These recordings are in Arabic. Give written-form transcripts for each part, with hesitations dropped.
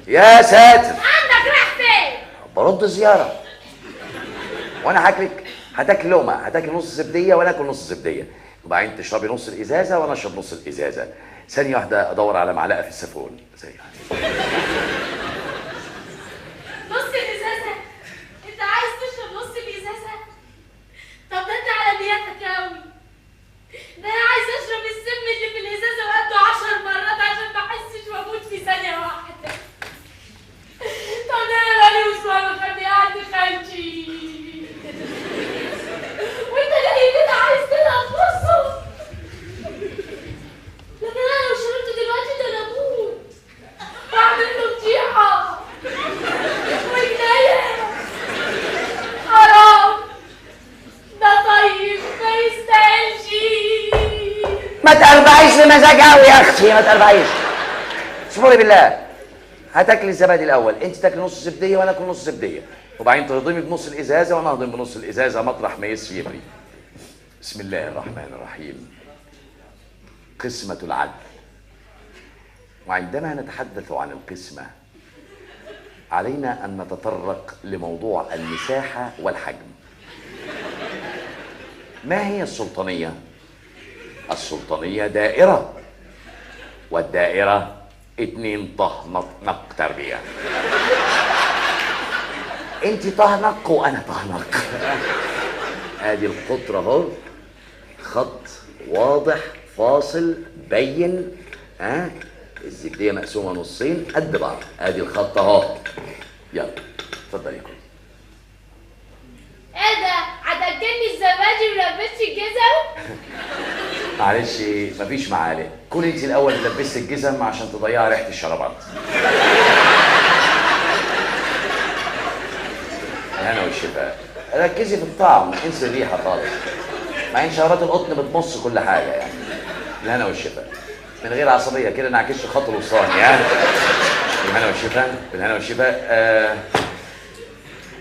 يا ساتر، عندك رايح فين؟ برد زياره. وانا هاكلك، هتاكل لقمه، هتاكل نص زبديه وانا اكل نص زبديه، وبعدين تشربي نص الازازه وانا اشرب نص الازازه. ثانيه واحده ادور على معلقه في السافون. نص الازازه؟ انت عايز تشرب نص الازازه؟ طب ده انت على نيتك قوي. ده انا عايز اشرب السم اللي في الازازه وقده 10 مرات عشان ما احسش واموت في ثانيه واحده. طب ده انا بقالي اسبوع مخلي قاعد خالتي، وانت جاي كده عايز تلعب نصه. لكن انا لو شربت دلوقتي ده انا اموت، بعمل له فضيحه وجنايه. حرام، ده طيب ما يستاهلش. ما تربعيش لمزاج قوي يا اختي، ما تربعيش. اصبري بالله. هتاكلي الزبادي الاول، انت تاكلي نص زبديه وانا اكل نص زبديه، وبعدين تهضمي بنص الازازه وانا اهضم بنص الازازه مطرح ما يسري يبري. بسم الله الرحمن الرحيم. قسمة العدل. وعندما نتحدث عن القسمة علينا أن نتطرق لموضوع المساحة والحجم. ما هي السلطانية؟ السلطانية دائرة، والدائرة 2 طهنق تربية. انت طهنق وانا طهنق. ادي القطر اهو، خط واضح فاصل بين، الزبديه مقسومه نصين قد بعض، ادي الخط اهو. يلا اتفضلي كل. ايه ده؟ هتاكلني الزبادي ولبست الجزم؟ معلش مفيش معالق، كل انت الاول لبست الجزم عشان تضيعي ريحه الشرابات. الهنا والشفاء. ركزي في الطعم، انسي الريحه خالص. مع ان شرابات القطن بتمص كل حاجه يعني. الهنا والشفاء. من غير عصبيه كده، نعكسش خط الوسطاني بالهنا والشفاء، بالهنا والشفاء.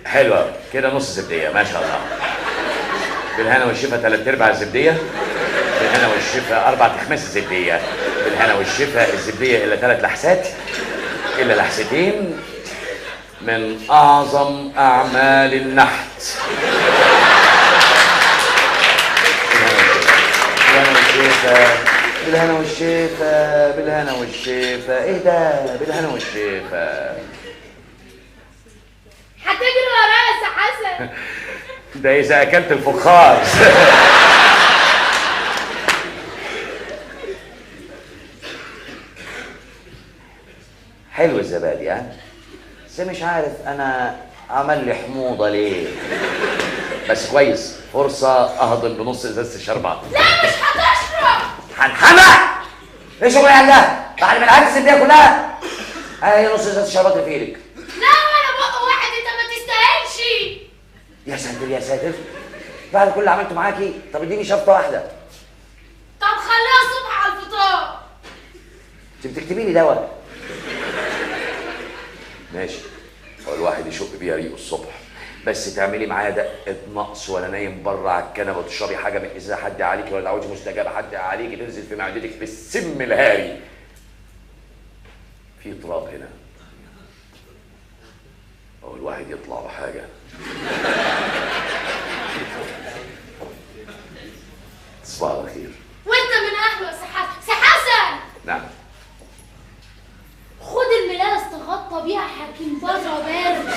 حلوه كده، نص زبديه ما شاء الله. بالهنا والشفاء 3/4 الزبديه. بالهنا والشفاء 4/5 الزبديه. بالهنا والشفاء الزبديه الا 3 لحسات، الا لحستين من اعظم اعمال النحت. بالهنا والشفاء، بالهنا والشفاء، بالهنا والشفاء. ايه ده؟ بالهنا والشفاء. هتجري ورايا يا سي حسن؟ ده اذا اكلت الفخار. حلو الزبادي بس مش عارف انا عمل لي حموضه ليه. بس كويس، فرصه اهضم بنص ازازه الشربات. لا مش هتشرب. هنحمق. ايه شغل يعني ده؟ بعد ما العكس الدنيا كلها. هي نص ازازه الشربات اللي في ايدك. لا ولا بق واحد، انت ما تستاهلش. يا ساتر يا ساتر، بعد كل اللي عملته معاكي، طب اديني شفطه واحده. طب خليها الصبح على الفطار. انت بتكتبي لي دواء؟ ماشي، هو الواحد يشق بيها ريقه الصبح، بس تعملي معايا دقه نقص وانا نايم بره على الكنبه وتشربي حاجه من ازازه حد عليكي، ولا دعوتي مستجابه حد عليكي تنزل في معدتك بالسم الهاري. في تراب هنا، هو الواحد يطلع بحاجه. تصبح على خير. وانت من اهله يا سي حسن. سي حسن، نعم. خد الملايه استغطى بيها حاكم بره بارد.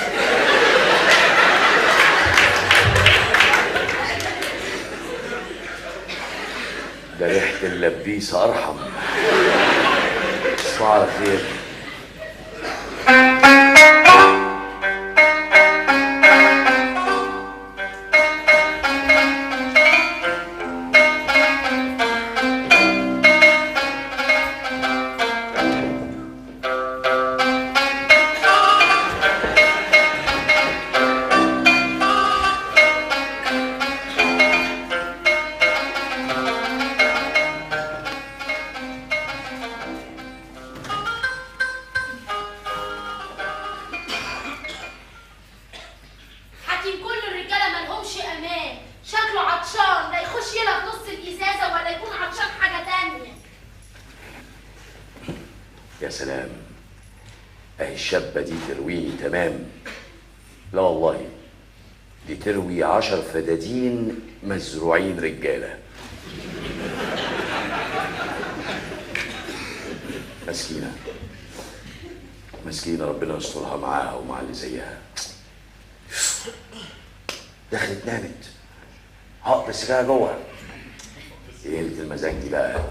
ده ريحه اللبيسه ارحم. تصبح على خير. اهي الشابة دي ترويني تمام. لا والله، دي تروي 10 فدادين مزروعين رجالة. مسكينة مسكينة، ربنا يسترها معاها ومع اللي زيها. دخلت نامت، حط السجارة جوه. ايه قلة المزاج دي بقى؟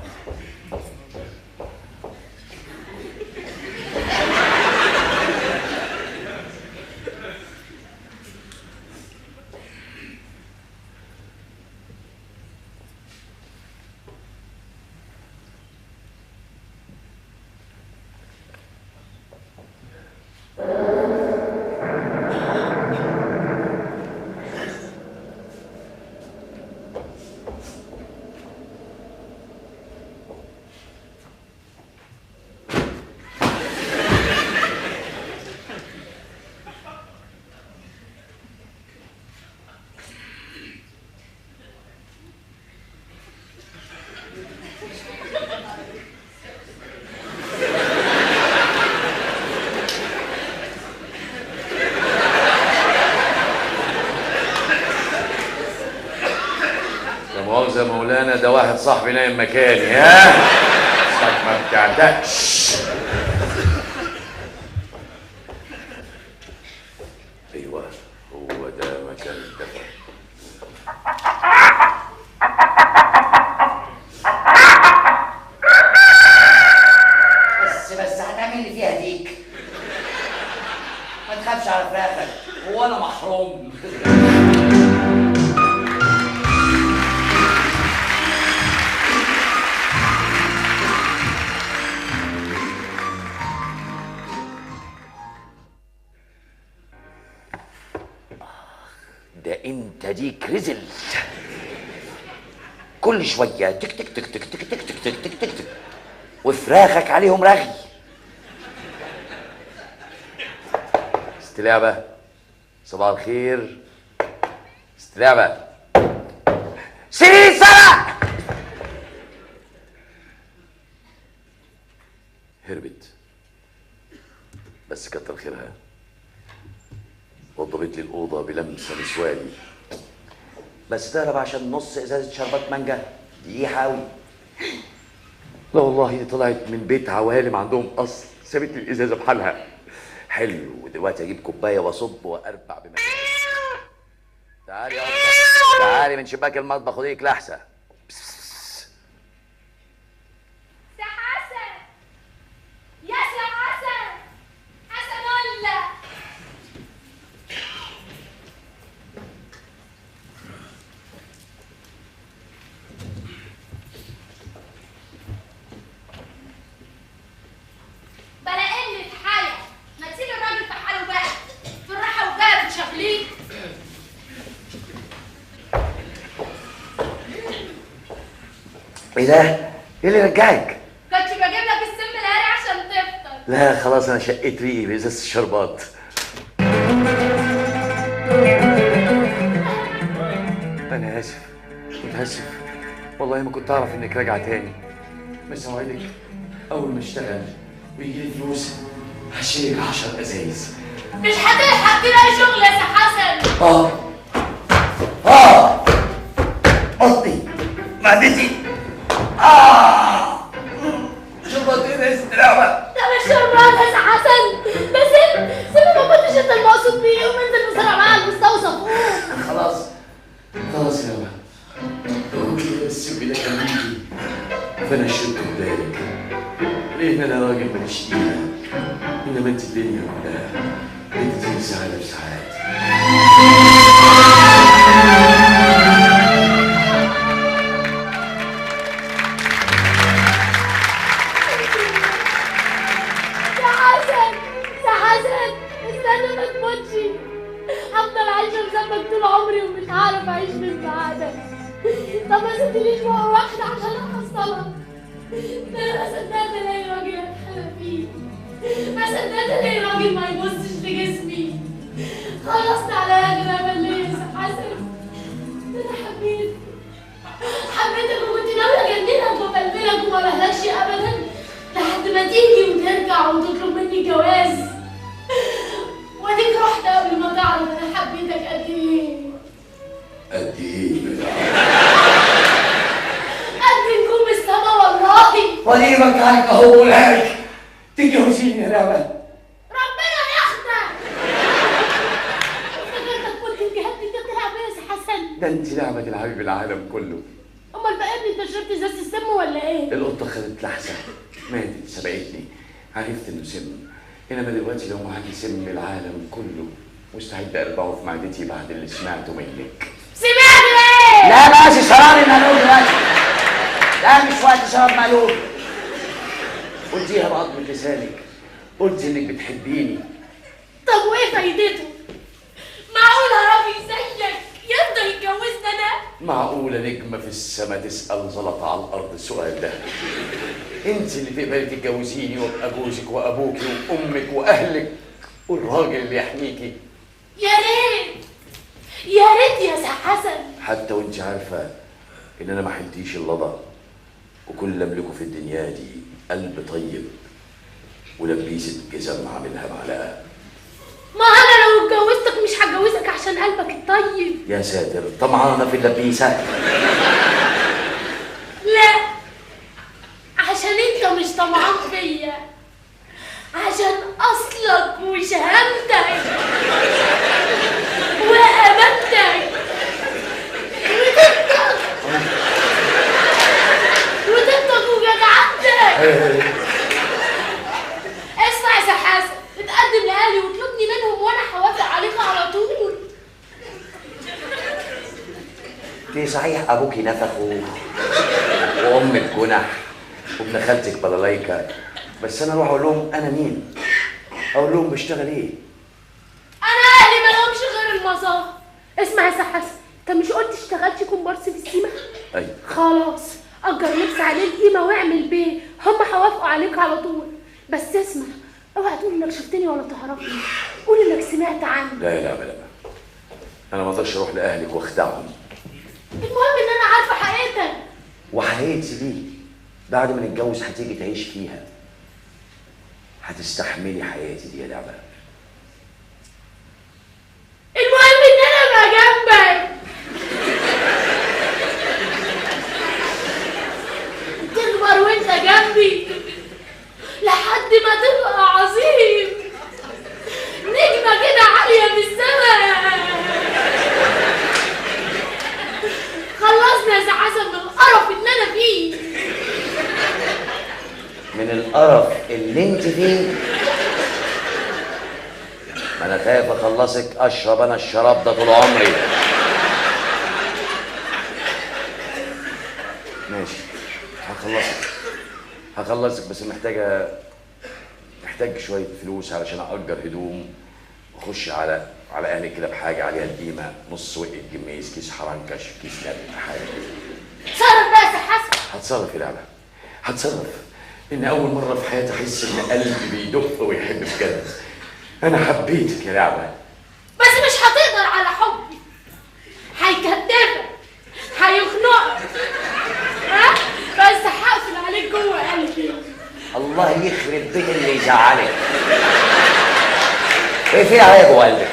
مؤاخذة مولانا، ده واحد صاحبي نايم مكاني. ها صاحبك ما بتعتقش. ايوه هو ده مكان الدفع. بس هتعمل لي فيها ديك. ما تخافش على فراخك، هو انا محروم. ده انت ديك رزل، كل شويه تك تك تك تك تك تك تك تك تك تك، وفراخك عليهم رغي. استلعبه، صباح الخير. استلعبه سيسرة. هربت، بس كتر خيرها، وضبت لي الأوضة بلمسة نسواني. بس تهرب عشان نص إزازة شربات مانجا دي حاوي. لا والله، دي طلعت من بيت عوالم عندهم أصل، سابت لي الإزازة بحالها. حلو، ودلوقتي أجيب كوباية وأصب وأربع بمزاج. تعالي يا قطة، تعالي من شباك المطبخ خديك لحسة. سي حسن، يا سي حسن، حسن ولا بلا قلة حياة. ما تسيب الراجل في حاله بقى، في الراحة وجاية بتشغليه. ايه ده؟ ايه اللي رجعك؟ كنت بجيب لك السم الهاري عشان تفطر. لا خلاص، انا شقيت ريقي بازازة الشربات. انا اسف، متاسف والله، ما كنت اعرف انك راجعه تاني. بس اوعدك اول ما اشتغل ويجي لي فلوس هشيلك 10 ازايز. مش هتلحق تلاقي شغل يا سي حسن. قصدي معدتي. شربتين استلعبة. ده مش شربات يا سي حسن، ده سم ما كنتش انت المقصود بيه، وانزل بسرعة معايا المستوصف. خلاص يا ولد، لو كده السم ده كان بيجي فانا شربته بدالك، لان انا راجل ماليش قيمه، انما انت الدنيا كلها، انت زي سعاده بساعات. يا حسن استنى ما تموتش، هفضل عايشة بذنبك طول عمري ومش هعرف اعيش من بعدك. طب ما سبتليش مرة واحدة عشان احصلها. ده انا ما صدقت الاقي راجل اتحلى فيه، ما صدقت الاقي راجل ما يبصش لجسمي. خلصت على اغلى ليه يا سي حسن؟ ده انا حبيتك وكنت ناوية اجننك وابلبلك وما بهلكش ابدا، لحد ما تيجي وترجع وتطلب مني جواز. هجهولها لك تتجوزيني يا لعبة. ربنا ياخدك. افتكرتك قلت الجهاد دي تلعب ايه يا سي حسن؟ ده انت لعبة تلعبي بالعالم كله. امال بقى ابني انت شربت ازازه السم ولا ايه؟ القطة خدت لحسة ماتت سبقتني، عرفت انه سم، انما دلوقتي لو معاكي سم العالم كله مستعد اربعه في معدتي بعد اللي سمعته منك. سمعت ايه؟ لا ماشي شراب المقلوب دلوقتي. لا مش وقت شراب مقلوب. قلتيها بعضمة لسانك، قلت انك بتحبيني. طب وايه فايدته؟ معقول راجل زيك يرضى يتجوزنا انا؟ معقولة نجمة في السما تسأل زلطة على الأرض السؤال ده؟ انت اللي تقبلي تتجوزيني وابقى جوزك وابوكي وامك واهلك والراجل اللي يحميكي. يا ريت يا ريت يا سي حسن. حتى وانت عارفة ان انا ما حلتيش اللضا، وكل اللي املكه في الدنيا دي قلب طيب ولبيسة جزم عاملها معلقة. ما انا لو اتجوزتك مش هتجوزك عشان قلبك الطيب. يا ساتر، طمعانة في اللبيسة؟ لا، عشان انت مش طمعان فيا، عشان اصلك وشهامتك وامانتك وطيبتك وجدعنتك. اسمع يا سي حسن، اتقدم لاهلي واطلبني منهم وانا هوافق عليك على طول. دي صحيح ابوكي نفخ وامك جنح وابن خالتك بلالايكا، بس انا اروح اقول لهم انا مين؟ اقول لهم بشتغل ايه؟ انا اهلي مالهمش غير المظاهر. اسمع يا سي حسن، انت مش قلت اشتغلتي كومبارس في السيما؟ ايوه خلاص، اجر لبس عليه القيمه واعمل بيه، هم هيوافقوا عليك على طول. بس اسمع، اوعى تقول انك شفتني ولا تعرفني، قول انك سمعت عني. لا انا ما اقدرش اروح لاهلك واخدعهم. المهم ان انا عارفه حقيقتك. وحياتي دي بعد ما نتجوز هتيجي تعيش فيها، هتستحملي حياتي دي يا لعبة. المهم ان انا ابقى جنبك، تكبر وانت جنبي لحد ما تبقى عظيم، نجمة كده عالية في السماء. خلصنا يا سي حسن من القرف اللي انا فيه. من القرف اللي انت فيه؟ ما انا خايف اخلصك اشرب انا الشراب ده طول عمري. ماشي هخلصك بس محتاج شويه فلوس علشان اجر هدوم واخش على اهلي كده بحاجه عليها القيمه، نص وقت جميز، كيس حرنكش، كيس نبت، حاجه كده. اتصرف بقى يا سي حسن. هتصرف يا لعبة، هتصرف. ان اول مره في حياتي احس ان قلبي بيدق ويحب بجد. انا حبيتك يا لعبة. بس مش هتقدر على حبي، هيكتفك هيخنقك، ها؟ بس هقفل عليك جوه قلبي. الله يخرب بيت اللي يزعلك. ايه في عليا جوه قلبك؟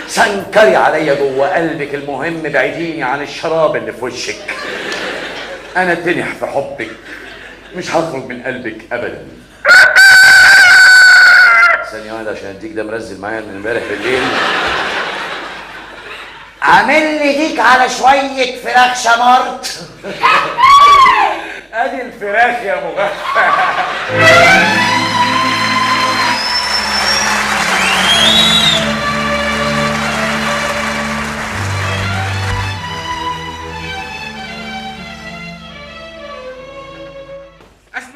سنكري عليا جوه قلبك، المهم بعيديني عن الشراب اللي في وشك. انا اتنح في حبك، مش هخرج من قلبك ابدا. ثانية واحدة عشان اديك ده مرزل معايا من امبارح بالليل. عامل لي ديك على شوية فراخ شمرت. ادي الفراخ يا مغفى.